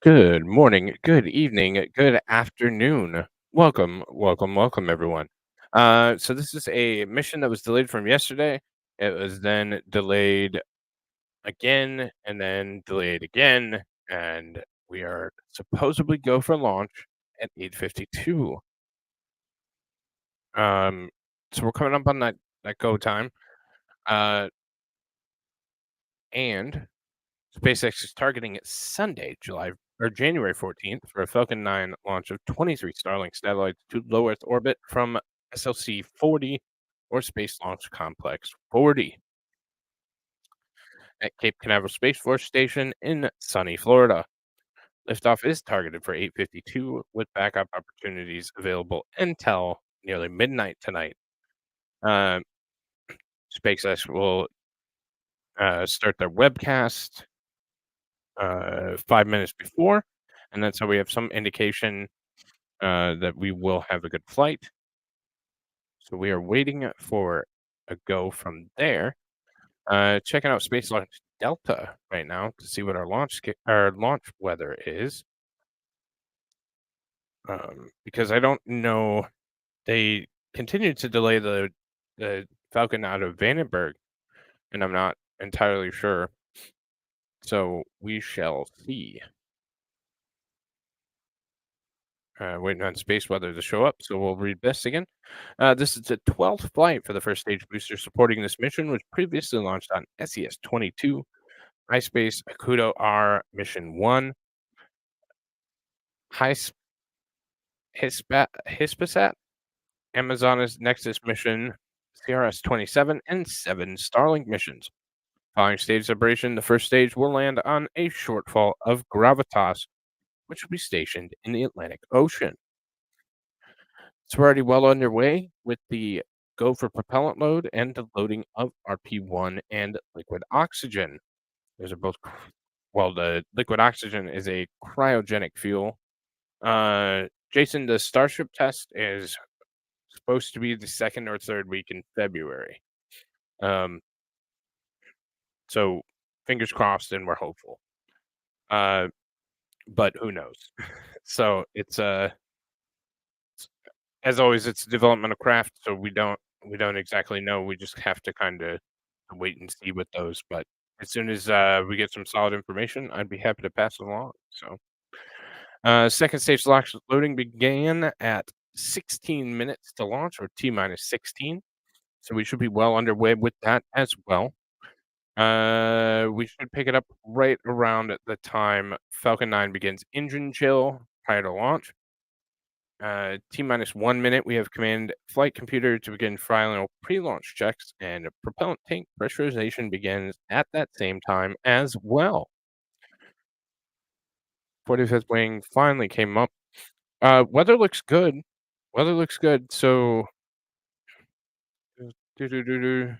Good morning, good evening, good afternoon. Welcome, everyone. So this is a mission that was delayed from yesterday. It was then delayed again and then delayed again, and we are supposedly go for launch at 8:52. Um, so we're coming up on that go time. Uh, and SpaceX is targeting it Sunday, January 14th for a Falcon 9 launch of 23 Starlink satellites to low Earth orbit from SLC-40 or Space Launch Complex 40 at Cape Canaveral Space Force Station in sunny Florida. Liftoff is targeted for 8:52 with backup opportunities available until nearly midnight tonight. Uh, SpaceX will start their webcast 5 minutes before, and that's how we have some indication that we will have a good flight. So we are waiting for a go from there. Checking out Space Launch Delta right now to see what our launch weather is. Because I don't know, they continue to delay the Falcon out of Vandenberg, and I'm not entirely sure. So we shall see. Waiting on space weather to show up, so we'll read this again. This is the 12th flight for the first stage booster supporting this mission, which previously launched on SES-22, iSpace Akuto R Mission 1, His- Hispasat, Amazonas Nexus Mission, CRS-27, and 7 Starlink missions. Following stage separation, the first stage will land on a shortfall of gravitas, which will be stationed in the Atlantic Ocean. So we're already well underway with the go for propellant load and the loading of RP1 and liquid oxygen. Those are both, well, the liquid oxygen is a cryogenic fuel. Jason, the Starship test is supposed to be the second or third week in February. Um, so fingers crossed, and we're hopeful. But who knows? So it's as always, it's developmental craft, so we don't exactly know. We just have to kind of wait and see with those. But as soon as we get some solid information, I'd be happy to pass it along. So, second stage loading began at 16 minutes to launch, or T minus 16. So we should be well underway with that as well. We should pick it up right around at the time Falcon 9 begins engine chill prior to launch. T minus 1 minute, we have command flight computer to begin final pre-launch checks, and propellant tank pressurization begins at that same time as well. 45th wing finally came up. Weather looks good. Weather looks good. So, doo-doo-doo-doo,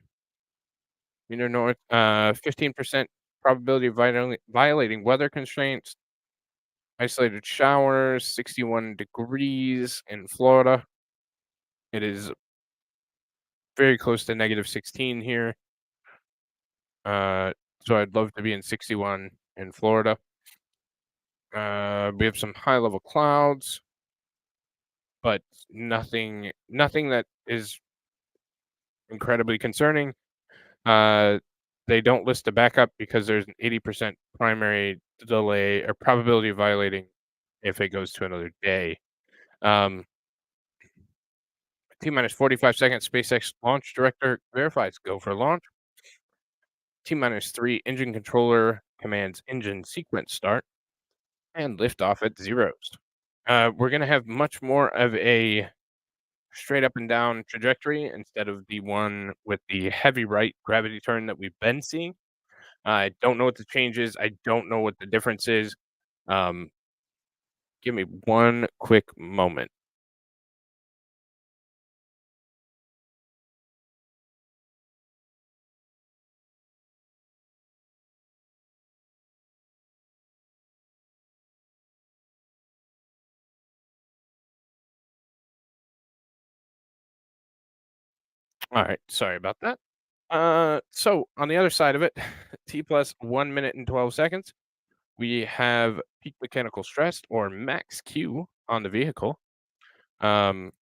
north, 15% probability of violating weather constraints. Isolated showers, 61 degrees in Florida. It is very close to negative 16 here. So I'd love to be in 61 in Florida. We have some high level clouds, but nothing that is incredibly concerning. They don't list a backup because there's an 80% primary delay or probability of violating if it goes to another day. T minus 45 seconds, SpaceX Launch Director verifies go for launch. T minus 3, engine controller commands engine sequence start, and liftoff at zeros. We're going to have much more of a straight up and down trajectory instead of the one with the heavy right gravity turn that we've been seeing. I don't know what the change is. I don't know what the difference is. Um, Give me one quick moment. All right, sorry about that. So on the other side of it, T plus 1 minute and 12 seconds. We have peak mechanical stress, or max Q, on the vehicle. Um,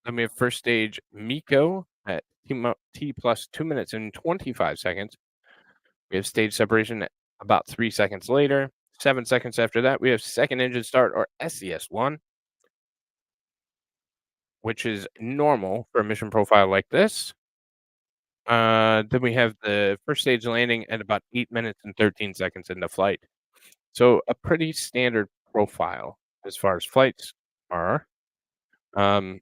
then we have first stage MECO at T plus 2 minutes and 25 seconds. We have stage separation at about 3 seconds later. 7 seconds after that, we have second engine start, or SES1, which is normal for a mission profile like this. Then we have the first stage landing at about 8 minutes and 13 seconds into flight. So a pretty standard profile as far as flights are. Um,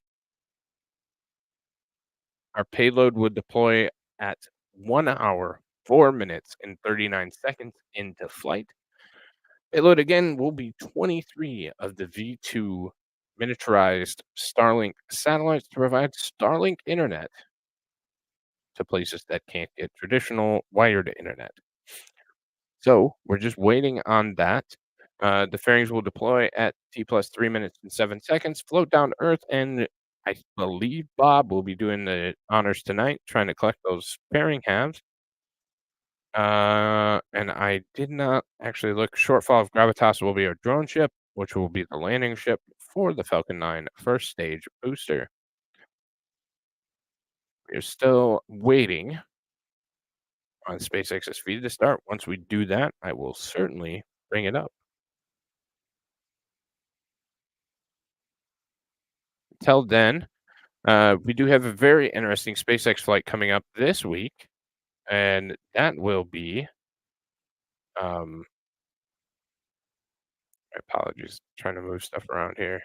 our payload would deploy at 1 hour, 4 minutes, and 39 seconds into flight. Payload again will be 23 of the V2 miniaturized Starlink satellites to provide Starlink internet to places that can't get traditional wired internet. So we're just waiting on that. The fairings will deploy at T plus 3 minutes and 7 seconds, float down to Earth, and I believe Bob will be doing the honors tonight, trying to collect those fairing halves. And I did not actually look. Shortfall of Gravitas will be our drone ship, which will be the landing ship for the Falcon 9 first stage booster. We're still waiting on SpaceX's feed to start. Once we do that, I will certainly bring it up. Till then, we do have a very interesting SpaceX flight coming up this week, and that will be, my apologies, trying to move stuff around here.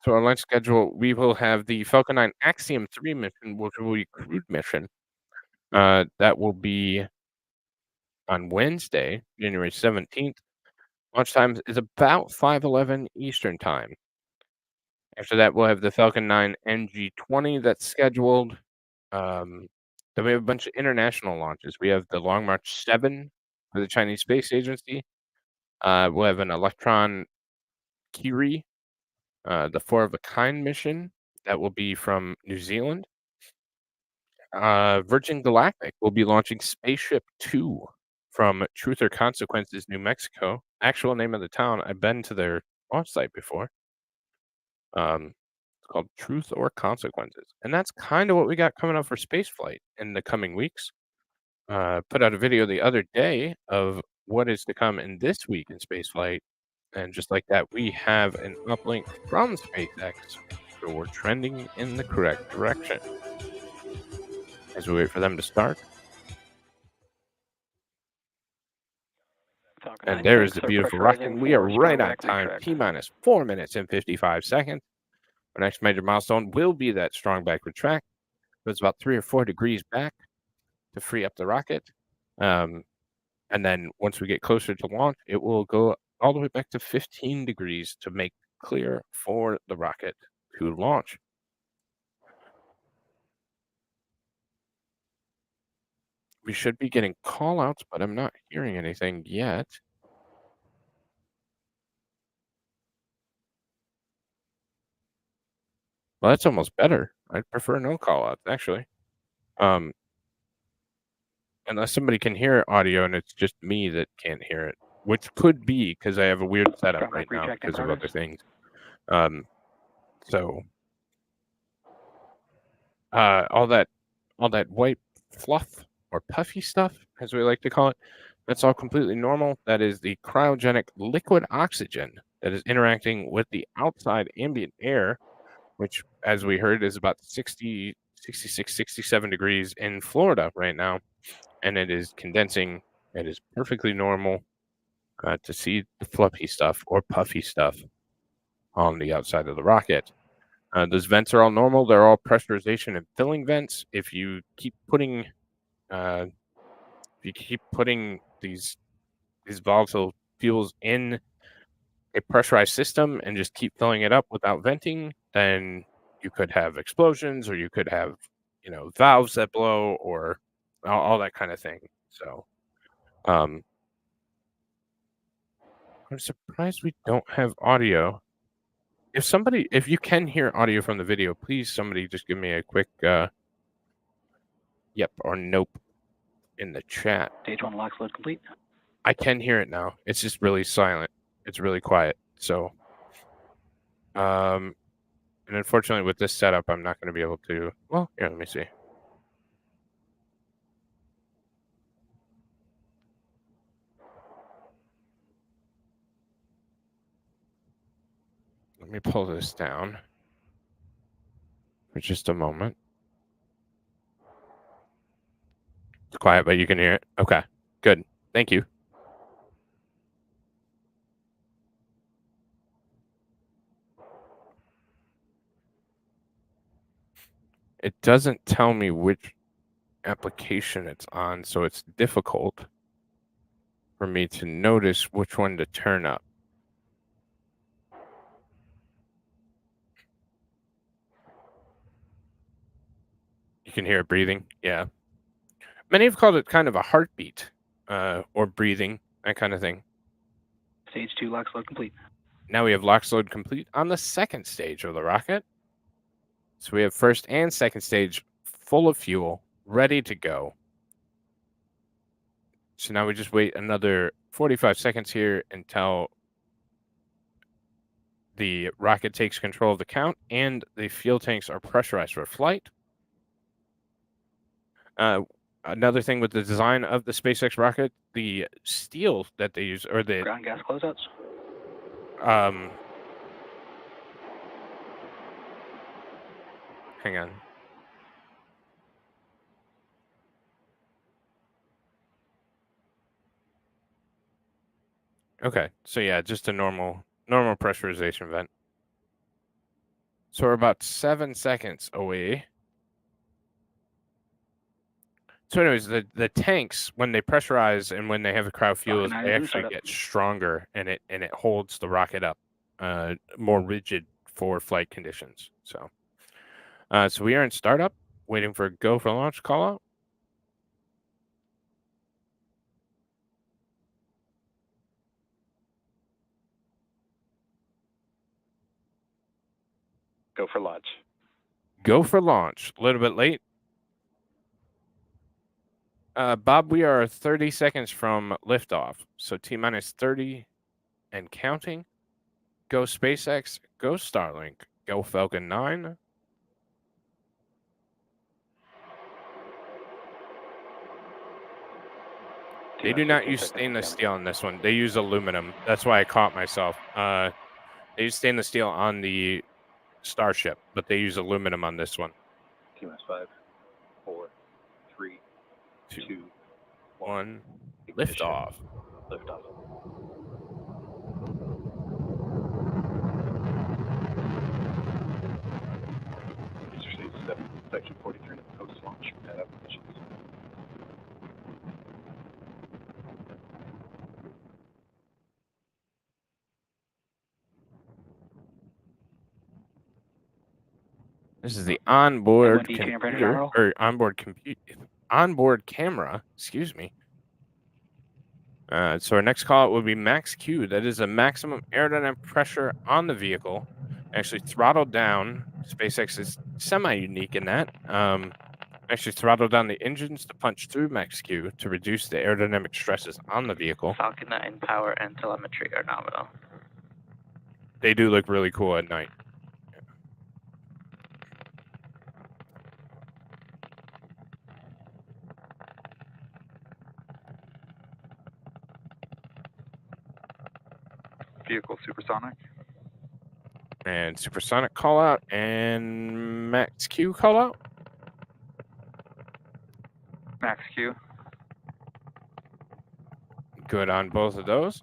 So our launch schedule, we will have the Falcon 9 Axiom 3 mission, which will be a crewed mission. That will be on Wednesday, January 17th. Launch time is about 5:11 Eastern time. After that, we'll have the Falcon 9 NG-20 that's scheduled. Then we have a bunch of international launches. We have the Long March 7 for the Chinese Space Agency. We'll have an Electron Curie, the Four of a Kind mission that will be from New Zealand. Virgin Galactic will be launching Spaceship 2 from Truth or Consequences, New Mexico. Actual name of the town. I've been to their launch site before. It's called Truth or Consequences. And that's kind of what we got coming up for spaceflight in the coming weeks. Put out a video the other day of what is to come in this week in spaceflight. And just like that, we have an uplink from SpaceX. So we're trending in the correct direction. As we wait for them to start. And there is the beautiful rocket. We are right on time, T-minus 4 minutes and 55 seconds. Our next major milestone will be that strong backward track. It's about 3 or 4 degrees back to free up the rocket. And then once we get closer to launch, it will go all the way back to 15 degrees to make clear for the rocket to launch. We should be getting call-outs, but I'm not hearing anything yet. Well, that's almost better. I'd prefer no call-outs, actually. Unless somebody can hear audio and it's just me that can't hear it, which could be because I have a weird setup right now because of other things. So all that white fluff or puffy stuff, as we like to call it, that's all completely normal. That is the cryogenic liquid oxygen that is interacting with the outside ambient air, which, as we heard, is about 60, 66, 67 degrees in Florida right now. And it is condensing. It is perfectly normal to see the fluffy stuff or puffy stuff on the outside of the rocket. Those vents are all normal. They're all pressurization and filling vents. If you keep putting these volatile fuels in a pressurized system and just keep filling it up without venting, then you could have explosions, or you could have, valves that blow, or all that kind of thing. So, I'm surprised we don't have audio. If you can hear audio from the video, please, somebody just give me a quick, yep or nope. in the chat. Stage 1 LOX load complete. I can hear it now. It's just really silent. It's really quiet. So, and unfortunately with this setup, I'm not going to be able to, well, here, let me see. Let me pull this down for just a moment. It's quiet, but you can hear it. Okay, good. Thank you. It doesn't tell me which application it's on, so it's difficult for me to notice which one to turn up. You can hear it breathing. Yeah. Many have called it kind of a heartbeat, or breathing, that kind of thing. Stage 2 LOX load complete. Now we have LOX load complete on the second stage of the rocket. So we have first and second stage full of fuel, ready to go. So now we just wait another 45 seconds here until the rocket takes control of the count and the fuel tanks are pressurized for flight. Another thing with the design of the SpaceX rocket, the steel that they use, or the ground gas closeouts. Hang on. Okay, so yeah, just a normal pressurization vent. So we're about 7 seconds away. So anyways, the tanks, when they pressurize and when they have the crowd fuels, they actually get stronger, and it holds the rocket up, more rigid for flight conditions. So, so we are in startup, waiting for go for launch call out. Go for launch. Go for launch. A little bit late. Bob, we are 30 seconds from liftoff. So T-minus 30 and counting. Go SpaceX, go Starlink, go Falcon 9. They do not use stainless steel on this one. They use aluminum. That's why I caught myself. They use stainless steel on the Starship, but they use aluminum on this one. T-minus 5, 4, 3, 2, 1. Liftoff. Liftoff. Stage 7, section 43, post-launch missions. This is the onboard computer, or onboard camera, excuse me. So our next call out will be max Q. That is a maximum aerodynamic pressure on the vehicle. Actually throttled down. SpaceX is semi-unique in that. Actually throttled down the engines to punch through max Q to reduce the aerodynamic stresses on the vehicle. Falcon 9 power and telemetry are nominal. They do look really cool at night. Vehicle supersonic. And supersonic call out and max Q call out. Max Q. Good on both of those.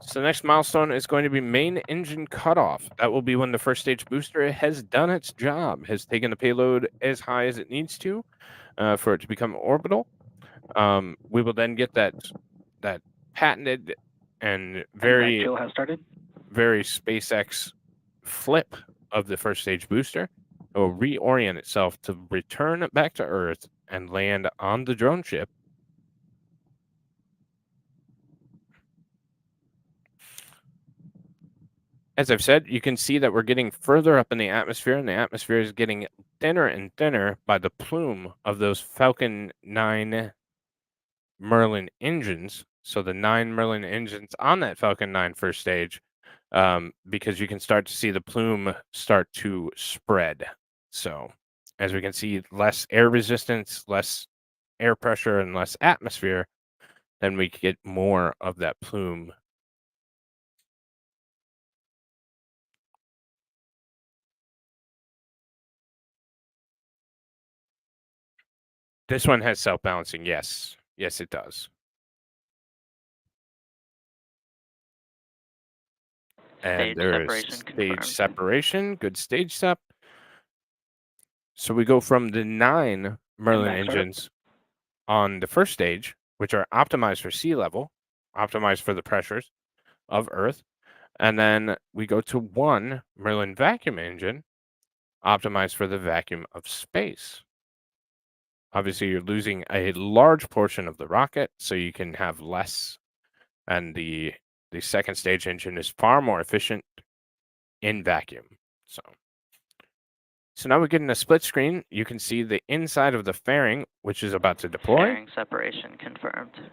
So the next milestone is going to be main engine cutoff. That will be when the first stage booster has done its job, has taken the payload as high as it needs to for it to become orbital. We will then get that patented and very SpaceX flip of the first stage booster. It will reorient itself to return back to Earth and land on the drone ship. As I've said, you can see that we're getting further up in the atmosphere, and the atmosphere is getting thinner and thinner by the plume of those Falcon 9 Merlin engines, so the 9 Merlin engines on that Falcon 9 first stage, because you can start to see the plume start to spread. So, as we can see, less air resistance, less air pressure, and less atmosphere, then we get more of that plume. This one has self-balancing, yes. Yes, it does. And Stage there's separation stage confirmed. separation, good stage step. So we go from the 9 Merlin back startup. engines on the first stage, which are optimized for sea level, optimized for the pressures of Earth. And then we go to 1 Merlin vacuum engine, optimized for the vacuum of space. Obviously, you're losing a large portion of the rocket, so you can have less. And the second stage engine is far more efficient in vacuum. So now we're getting a split screen. You can see the inside of the fairing, which is about to deploy. Fairing separation confirmed.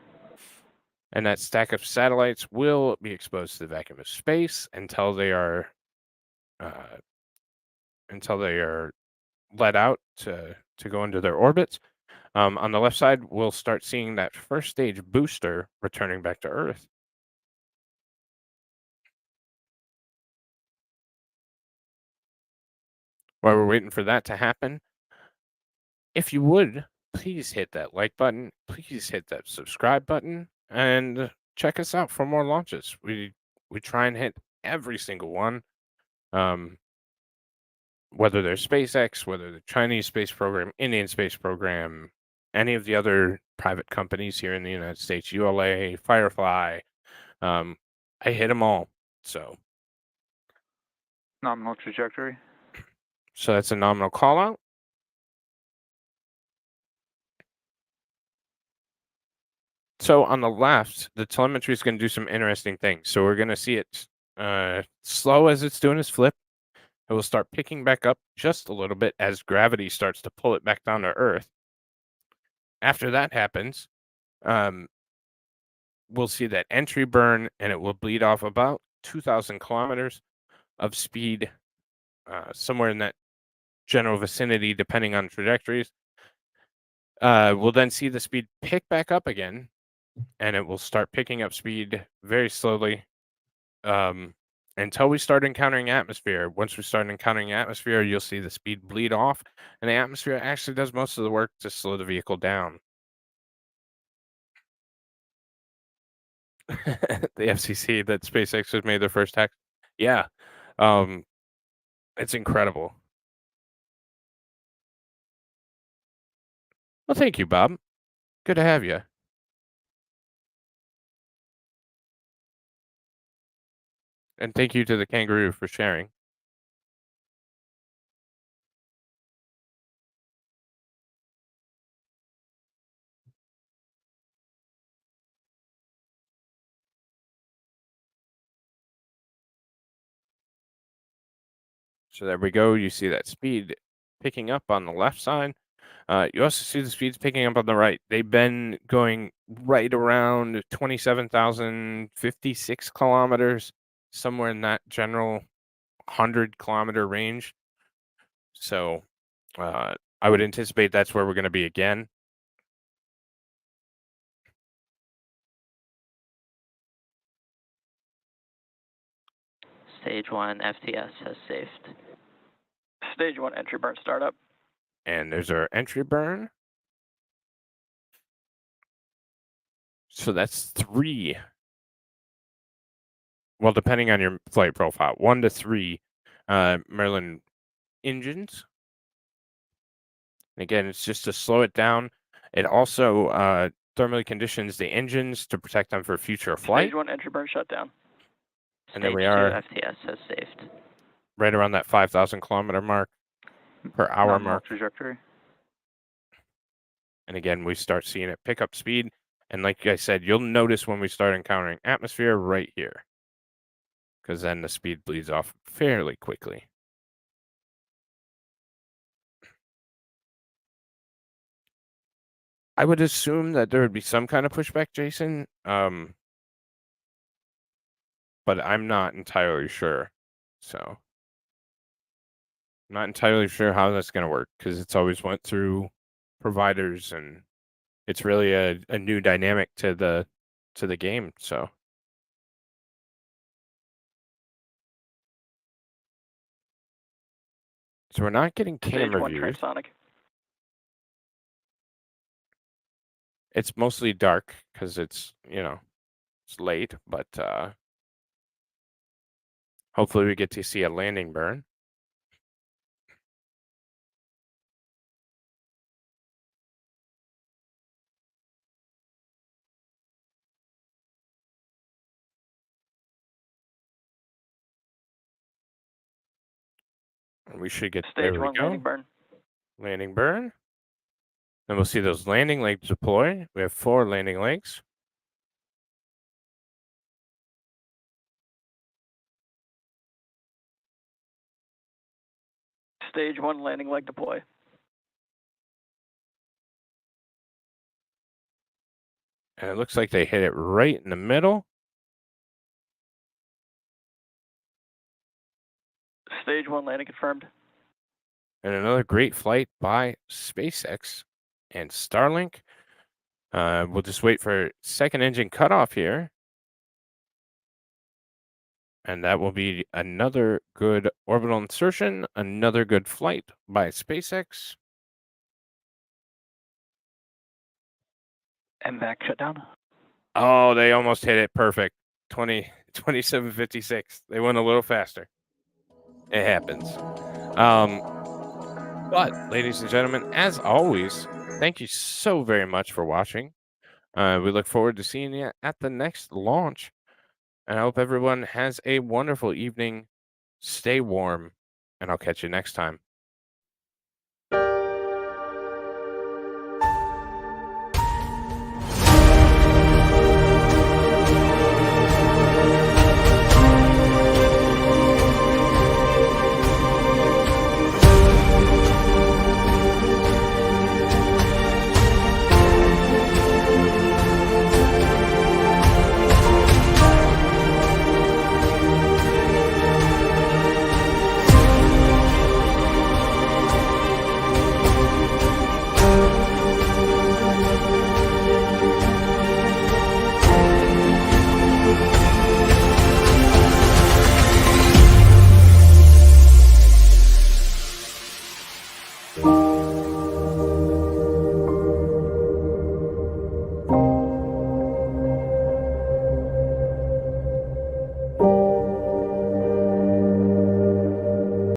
And that stack of satellites will be exposed to the vacuum of space until they are let out to go into their orbits. On the left side, we'll start seeing that first stage booster returning back to Earth. While we're waiting for that to happen, if you would, please hit that like button. Please hit that subscribe button and check us out for more launches. We try and hit every single one. Whether they're SpaceX, whether the Chinese space program, Indian space program, any of the other private companies here in the United States, ULA, Firefly, I hit them all. So Nominal trajectory. that's a nominal call out. So on the left, the telemetry is going to do some interesting things. So we're going to see it slow as it's doing its flip. It will start picking back up just a little bit as gravity starts to pull it back down to Earth. After that happens, we'll see that entry burn, and it will bleed off about 2,000 kilometers of speed, somewhere in that general vicinity, depending on trajectories. We'll then see the speed pick back up again, and it will start picking up speed very slowly until we start encountering atmosphere. Once we start encountering atmosphere, you'll see the speed bleed off, and the atmosphere actually does most of the work to slow the vehicle down. The FCC that SpaceX has made their first hack. Yeah. It's incredible. Well, thank you, Bob. Good to have you. And thank you to the kangaroo for sharing. So there we go. You see that speed picking up on the left side. You also see the speeds picking up on the right. They've been going right around 27,056 kilometers, somewhere in that general 100-kilometer range. So I would anticipate that's where we're going to be again. Stage 1 FTS has saved. Stage 1 entry burn startup. And there's our entry burn. So that's 3. Well, depending on your flight profile, 1 to 3 Merlin engines. And again, it's just to slow it down. It also thermally conditions the engines to protect them for future flight. Stage 1 entry burn shutdown. And there we Stage 2 are. FTS has saved. Right around that 5,000 kilometer mark per hour Nominal mark. trajectory. And again, we start seeing it pick up speed. And like I said, you'll notice when we start encountering atmosphere right here, because then the speed bleeds off fairly quickly. I would assume that there would be some kind of pushback, Jason. But I'm not entirely sure. So I'm not entirely sure how that's going to work because it's always went through providers and it's really a new dynamic to the game. So we're not getting Stage camera 1 views. transonic. It's mostly dark because it's it's late, but hopefully we get to see a landing burn. And we should get Stage there. 1 We go. landing burn. Landing burn. Then we'll see those landing legs deploy. We have 4 landing legs. Stage 1 landing leg deploy. And it looks like they hit it right in the middle. Stage 1 landing confirmed. And another great flight by SpaceX and Starlink. We'll just wait for second engine cutoff here. And that will be another good orbital insertion, another good flight by SpaceX. MVAC shutdown. Oh, they almost hit it perfect. 2756. They went a little faster. It happens. But, ladies and gentlemen, as always, thank you so very much for watching. We look forward to seeing you at the next launch. And I hope everyone has a wonderful evening. Stay warm, and I'll catch you next time.